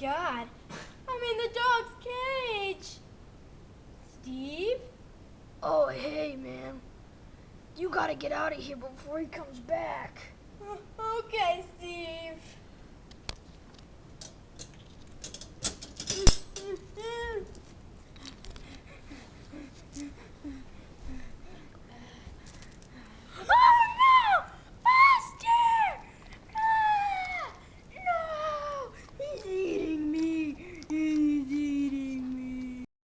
God. I'm in the dog's cage. Steve? Oh, hey, man. You gotta get out of here before he comes back. Okay, Steve.